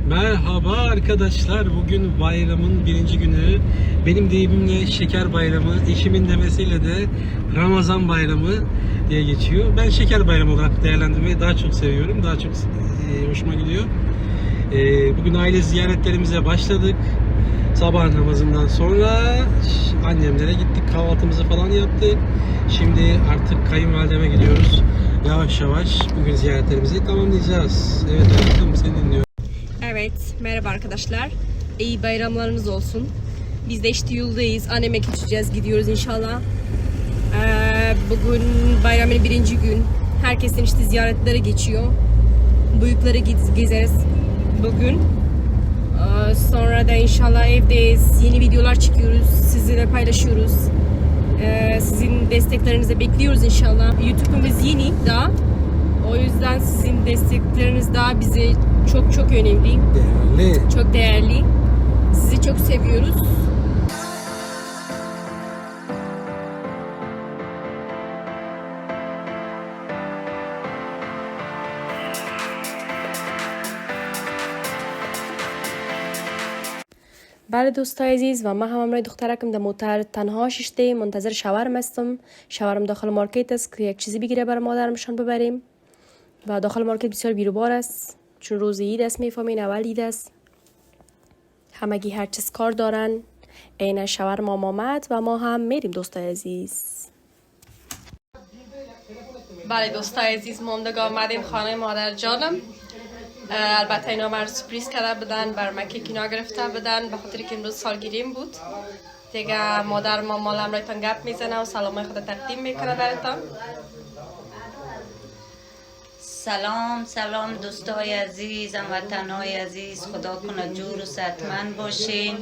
Merhaba arkadaşlar. Bugün bayramın birinci günü. Benim deyimimle şeker bayramı, eşimin demesiyle de Ramazan bayramı diye geçiyor. Ben şeker bayramı olarak değerlendirmeyi daha çok seviyorum. Daha çok hoşuma gidiyor. Bugün aile ziyaretlerimize başladık. Sabah namazından sonra annemlere gittik. Kahvaltımızı falan yaptık. Şimdi artık kayınvalideme gidiyoruz. Yavaş yavaş bugün ziyaretlerimizi tamamlayacağız. Evet hayatım, seni dinliyorum. Evet, merhaba arkadaşlar. İyi bayramlarınız olsun. Biz de işte yoldayız. Anneme gideceğiz, gidiyoruz inşallah. Bugün bayramın birinci gün. Herkesin işte ziyaretleri geçiyor. Büyükleri gezeriz bugün. Sonra da inşallah evdeyiz. Yeni videolar çekiyoruz. Sizinle paylaşıyoruz. Sizin desteklerinizi bekliyoruz inşallah. YouTube'umuz yeni daha. O yüzden sizin destekleriniz daha bize çok çok önemli. Değerli. Çok değerli. Sizi çok seviyoruz. بله دوستای عزیز و من هم همراه دخترکم در موتر تنها ششته منتظر شاورم هستم. شاورم داخل مارکت است که یک چیزی بگیره برای مادرمشان ببریم. و داخل مارکت بسیار بیروبار است چون روز عید است، میفهمین اول عید است. همگی هر چیز کار دارن. عین شاورما آمد و ما هم میریم دوستای عزیز. بله دوستای عزیز، ما هم دیگه آمدیم خانه مادر جانم. البته اینا من سپریز کرده بودن، بر من کیک اینا گرفته بودن به خاطر که امروز سالگیریم بود. دیگه مادر ما مالم رایتان گپ میزنه و سلامای خود تقدیم میکنه براتان. سلام دوستای عزیز، هموطنای عزیز، خدا کنه جور و صحتمند باشین.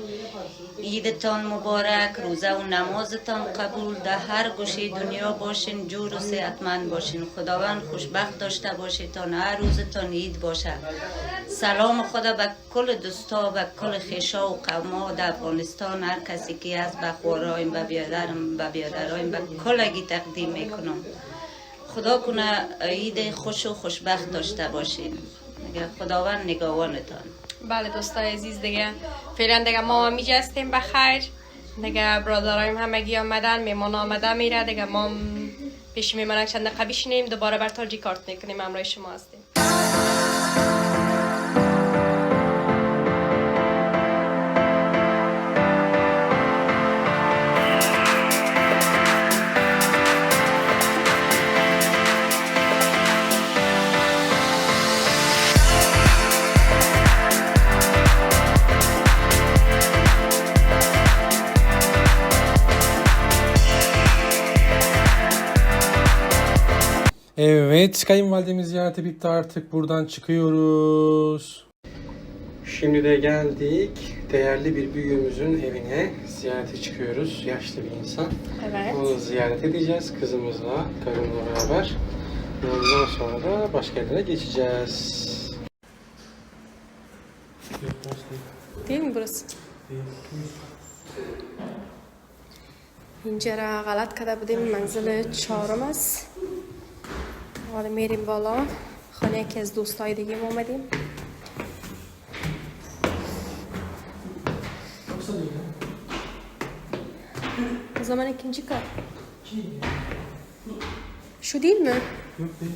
عیدتان مبارک، روزه و نمازتان قبول، در هر گوشه دنیا باشین، جور و صحتمند باشین. خداوند خوشبخت داشته باشید تا هر روزتان عید باشه. سلام خدا به کل دوستا و کل خیشا و قوما در افغانستان، هر کسی که هست به خورایم، به بیادرایم، به کلگی تقدیم میکنم. خدا کنه عید خوش و خوشبخت داشته باشین. خداوند نگاهانتان. بله دوستای عزیز، دیگه فعلا دیگه ما هم میجا هستیم بخیر. دیگه برادرایم همگی آمدن، میمان آمده میره. دیگه ما هم پیش میمانک چند دقیقه بشینیم، دوباره برتان ریکارد میکنیم. همراه شما هستیم. Evet, kayınvalidemiz ziyareti bitti, artık buradan çıkıyoruz. Şimdi de geldik. Değerli bir büyüğümüzün evine ziyarete çıkıyoruz. Yaşlı bir insan. Evet. Onu ziyaret edeceğiz kızımızla, karımla beraber. Ondan sonra da başka yerlere geçeceğiz. Değil mi burası? اینجا را غلط کرده بودیم، منزل چهارم است. حالا میریم بالا، خانه یکی از دوستای دیگه ما اومدیم. O zaman ikinci kat. Şu değil mi? Yok değil.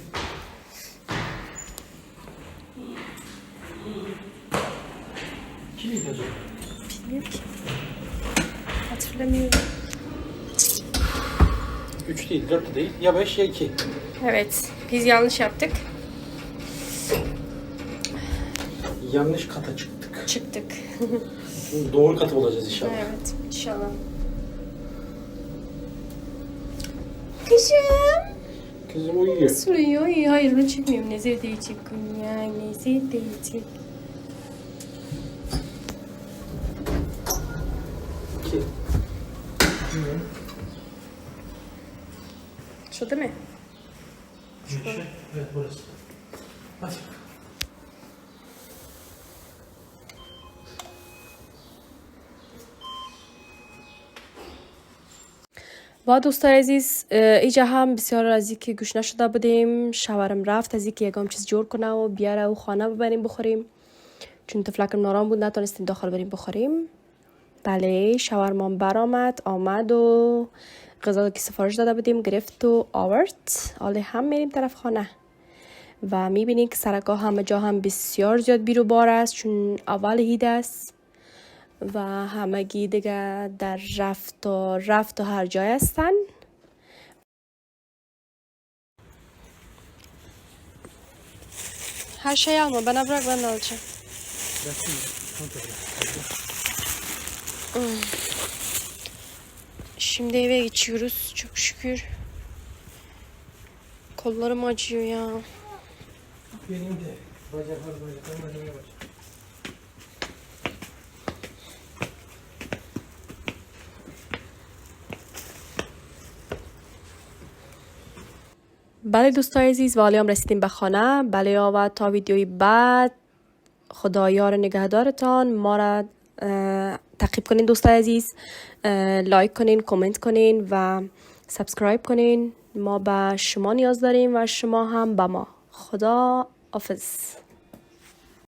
Kimiydi acaba? Bilmiyorum ki. Hatırlamıyorum. 3 değil, 4 de değil. Ya 5 ya 2. Evet, biz yanlış yaptık. Yanlış kata çıktık. Çıktık. Şimdi doğru katı bulacağız inşallah. Evet, inşallah. Kızım. Kızım uyuyor. Nasıl uyuyor? İyi, hayır bunu çekmiyorum. Nezir diyecek. Ya nezir diyecek. 2. Şu değil mi? Evet, burası. Hadi. و دوستای عزیز، اینجا هم بسیار از اینکه گوش نشده بودیم. شوهرم رفت از اینکه یکم چیز جور کنه و بیاره و خانه ببریم بخوریم، چون تفلکم نارام بود نتونستیم داخل بریم بخوریم. بله شاورما برآمد آمد و غذا که سفارش داده بودیم گرفت و آورد. حالا هم میریم طرف خانه و میبینید که سرکا همه جا هم بسیار زیاد بیرو بار است چون اول عید است و همگی دیگه در رفت و هر جای هستن. Her şeyi alma. Bana bırak ben de alacağım. Şimdi eve geçiyoruz. Çok şükür. Kollarım acıyor ya. Benim de bacaklarım acımaya başladı. بله دوستای عزیز و حالا هم رسیدیم به خانه. بله و تا ویدیوی بعد خدا یار نگهدارتان. ما را تعقیب کنین دوستای عزیز، لایک کنین، کامنت کنین و سابسکرایب کنین. ما به شما نیاز داریم و شما هم به ما. خدا حافظ.